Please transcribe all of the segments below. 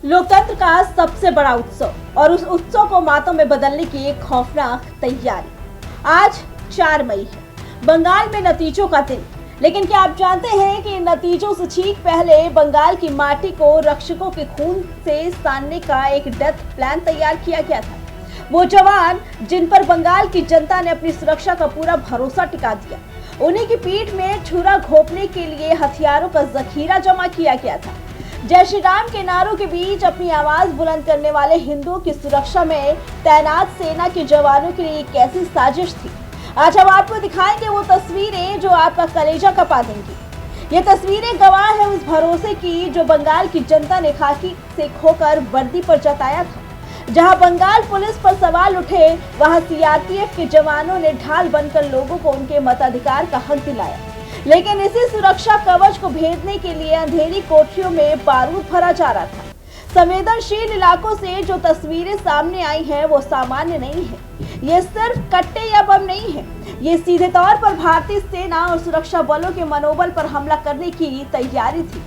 लोकतंत्र का सबसे बड़ा उत्सव और उस उत्सव को मातों में बदलने की एक खौफनाक तैयारी। आज 4 मई है, बंगाल में नतीजों का दिन। लेकिन क्या आप जानते हैं कि इन नतीजों से ठीक पहले बंगाल की माटी को रक्षकों के खून से सानने का एक डेथ प्लान तैयार किया गया था। वो जवान जिन पर बंगाल की जनता ने अपनी सुरक्षा का पूरा भरोसा टिका दिया, उन्हीं की पीठ में छुरा घोंपने के लिए हथियारों का जखीरा जमा किया गया था। जय श्री राम के नारों के बीच अपनी आवाज बुलंद करने वाले हिंदुओं की सुरक्षा में तैनात सेना के जवानों के लिए एक कैसी साजिश थी। आज हम आपको दिखाएंगे वो तस्वीरें जो आपका कलेजा कपा देंगी। ये तस्वीरें गवाह है उस भरोसे की जो बंगाल की जनता ने खाकी से खोकर वर्दी पर जताया था। जहां बंगाल पुलिस पर सवाल उठे, वहां सीआरपीएफ के जवानों ने ढाल बनकर लोगों को उनके मताधिकार का हक दिलाया। लेकिन इसी सुरक्षा कवच को भेदने के लिए अंधेरी कोठरियों में बारूद भरा जा रहा था। संवेदनशील इलाकों से जो तस्वीरें सामने आई हैं वो सामान्य नहीं है। ये सिर्फ कट्टे या बम नहीं है, ये सीधे तौर पर भारतीय सेना और सुरक्षा बलों के मनोबल पर हमला करने की तैयारी थी।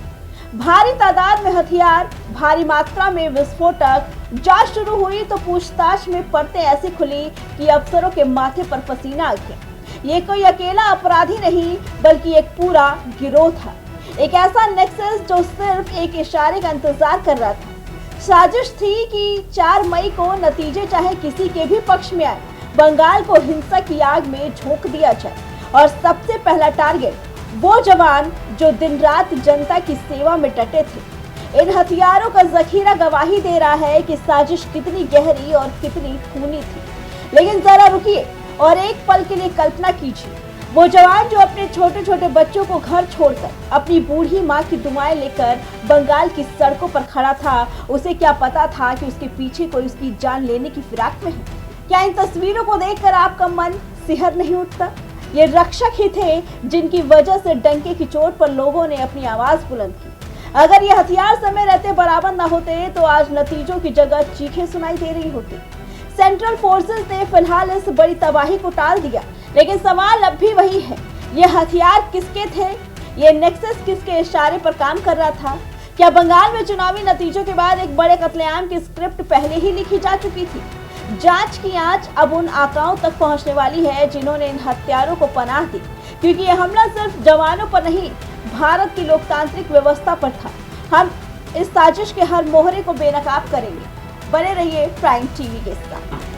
भारी तादाद में हथियार, भारी मात्रा में विस्फोटक। जांच शुरू हुई तो पूछताछ में परतें ऐसी खुली कि अफसरों के माथे पर पसीना आ गया। ये कोई अकेला अपराधी नहीं, बल्कि एक पूरा गिरोह था। एक ऐसा नेक्सस जो सिर्फ एक इशारे का इंतजार कर रहा था। साजिश थी कि 4 मई को नतीजे चाहे किसी के भी पक्ष में आए, बंगाल को हिंसा की आग में झोंक दिया जाए। और सबसे पहला टारगेट वो जवान जो दिन रात जनता की सेवा में डटे थे। इन हथियारों का जखीरा गवाही दे रहा है कि साजिश कितनी गहरी और कितनी खूनी थी। लेकिन जरा रुकिए और एक पल के लिए कल्पना कीजिए, वो जवान जो अपने छोटे छोटे बच्चों को घर छोड़कर अपनी बूढ़ी माँ की दुआएं लेकर बंगाल की सड़कों पर खड़ा था, उसे क्या पता था कि उसके पीछे कोई उसकी जान लेने की फिराक में है। क्या इन तस्वीरों को देखकर आपका मन सिहर नहीं उठता? ये रक्षक ही थे जिनकी वजह से डंके की चोट पर लोगों ने अपनी आवाज बुलंद की। अगर ये हथियार समय रहते बराबर न होते तो आज नतीजों की जगह चीखें सुनाई दे रही होती। सेंट्रल फोर्सेस ने फिलहाल इस बड़ी तबाही को टाल दिया, लेकिन सवाल अब भी वही है, ये हथियार किसके थे? ये नेक्सस किसके इशारे पर काम कर रहा था? क्या बंगाल में चुनावी नतीजों के बाद एक बड़े कत्लेआम की स्क्रिप्ट पहले ही लिखी जा चुकी थी? जांच की आंच अब उन आकाओं तक पहुंचने वाली है जिन्होंने इन हत्यारों को पनाह दी, क्योंकि ये हमला सिर्फ जवानों पर नहीं, भारत की लोकतांत्रिक व्यवस्था पर था। हम इस साजिश के हर मोहरे को बेनकाब करेंगे। बने रहिए प्राइम टीवी के साथ।